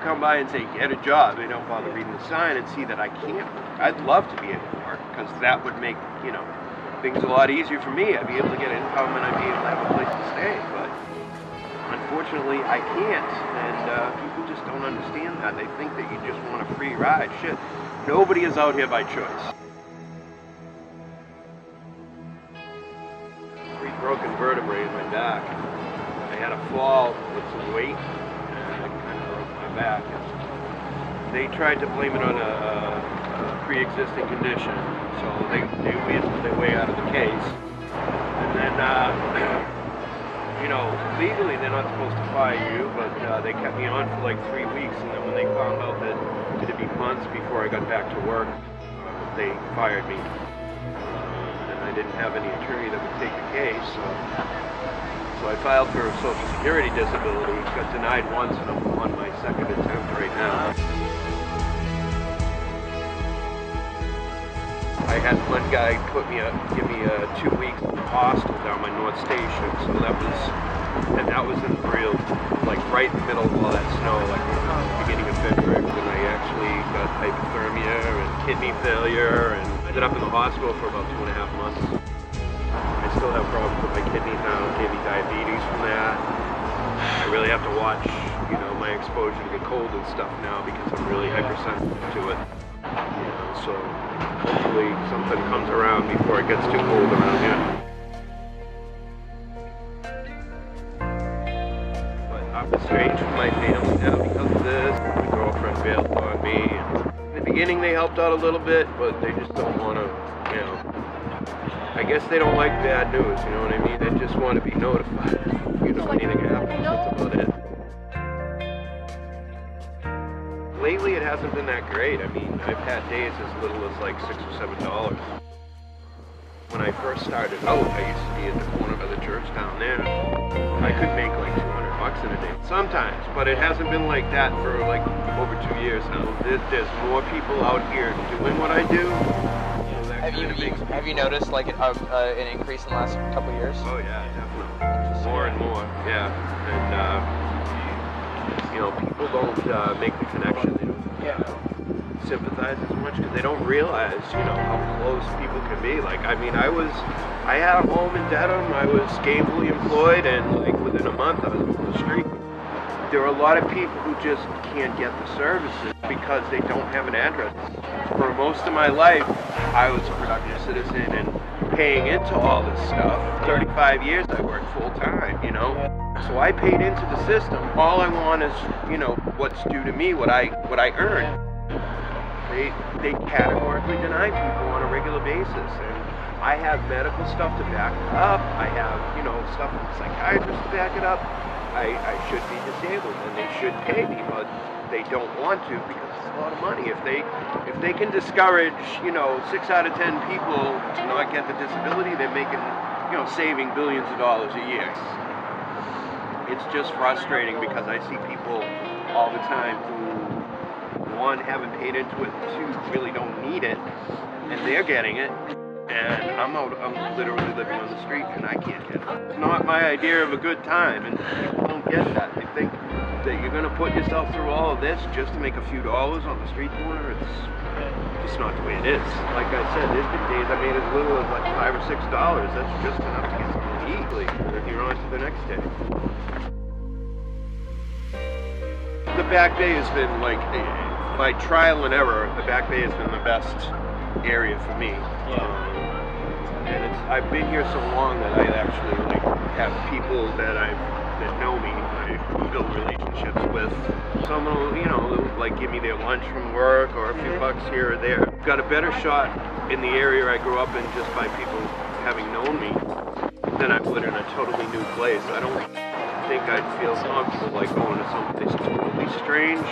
come by and say, get a job. They don't bother reading the sign and see that I can't. I'd love to be able to work, because that would make, things a lot easier for me. I'd be able to get income and I'd be able to have a place to stay. But unfortunately, I can't. And people just don't understand that. They think that you just want a free ride. Shit. Nobody is out here by choice. 3 broken vertebrae in my back. I had a fall with some weight, and I kind of broke my back. They tried to blame it on a pre-existing condition, so they weaseled their way out of the case. And then, legally they're not supposed to fire you, but they kept me on for like 3 weeks, and then when they found out that it'd be months before I got back to work, they fired me. And I didn't have any attorney that would take the case, so I filed for Social Security disability, got denied once, and I'm on my 2nd attempt right now. I had one guy give me 2 weeks in the hostel down my North Station, so that was in real, like right in the middle of all that snow, like beginning of February, when I actually got hypothermia and kidney failure, and ended up in the hospital for about 2.5 months. I still have problems with my kidneys now, gave me diabetes from that. I really have to watch, my exposure to the cold and stuff now, because I'm really hypersensitive to it. So hopefully something comes around before it gets too cold around here. But I'm estranged from my family now because of this. My girlfriend bailed on me. In the beginning they helped out a little bit, but they just don't want to, I guess they don't like bad news, you know what I mean? They just want to be notified. Anything happens, that's about it. Lately it hasn't been that great. I mean, I've had days as little as like $6 or $7. When I first started out, I used to be at the corner of the church down there. I could make like $200 in a day sometimes, but it hasn't been like that for like over 2 years now. There's more people out here doing what I do. Have you noticed like an increase in the last couple of years? Oh yeah, definitely. More and more, yeah. And people don't make the connection. They don't sympathize as much because they don't realize, how close people can be. Like, I mean, I had a home in Dedham. I was gainfully employed, and like within a month, I was on the street. There are a lot of people who just can't get the services because they don't have an address. For most of my life, I was a productive citizen and paying into all this stuff. 35 years I worked full time, So I paid into the system. All I want is, what's due to me, what I earn. They categorically deny people on a regular basis. And I have medical stuff to back it up. I have, stuff from psychiatrists to back it up. I should be disabled and they should pay me, but they don't want to because it's a lot of money. If they can discourage, 6 out of 10 people to not get the disability, they're making, saving billions of dollars a year. It's just frustrating because I see people all the time who, 1, haven't paid into it, 2, really don't need it, and they're getting it. And I'm literally living on the street and I can't get it. It's not my idea of a good time, and people don't get that. They think that you're going to put yourself through all of this just to make a few dollars on the street corner. It's just not the way it is. Like I said, there's been days I made as little as like $5 or $6. That's just enough to get something to eat. And then you're on to the next day. The Back Bay has been like, by trial and error, the Back Bay has been the best area for me. And I've been here so long that I actually have people that know me, I build relationships with. Someone will, give me their lunch from work or a few bucks here or there. Got a better shot in the area I grew up in just by people having known me than I would in a totally new place. I don't think I'd feel comfortable going to someplace totally strange,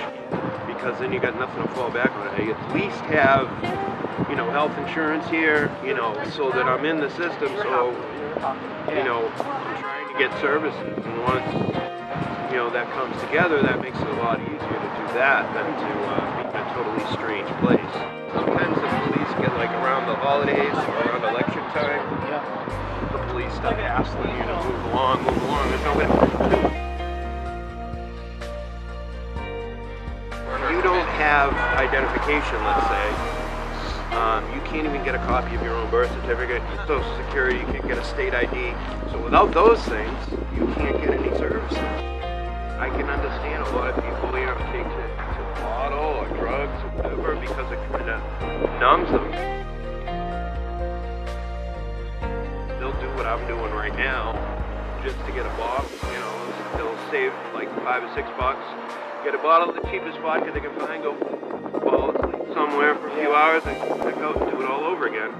because then you got nothing to fall back on. I at least have health insurance here, so that I'm in the system, so, I'm trying to get services, and once, that comes together, that makes it a lot easier to do that than to be in a totally strange place. Sometimes the police get, around the holidays or around election time, the police start hassling you to move along, there's nobody to do. have identification, let's say, you can't even get a copy of your own birth certificate, Social Security, you can't get a state ID. So without those things, you can't get any services. I can understand a lot of people, take to bottle or drugs or whatever because it kind of numbs them. They'll do what I'm doing right now just to get a bottle. They'll save like $5 or $6, get a bottle of the cheapest vodka they can find, go fall asleep somewhere for a few hours, and go and do it all over again.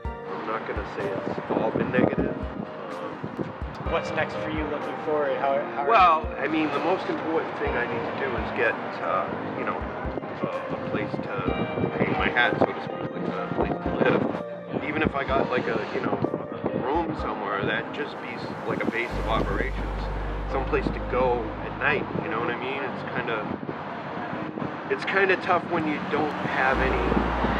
I'm not gonna say it's all been negative. What's next for you looking forward? Well, I mean, the most important thing I need to do is get, a place to hang my hat, so to speak, like a place to live. Even if I got like a room somewhere, that'd just be like a base of operations. Some place to go at night, you know what I mean? It's kind of tough when you don't have any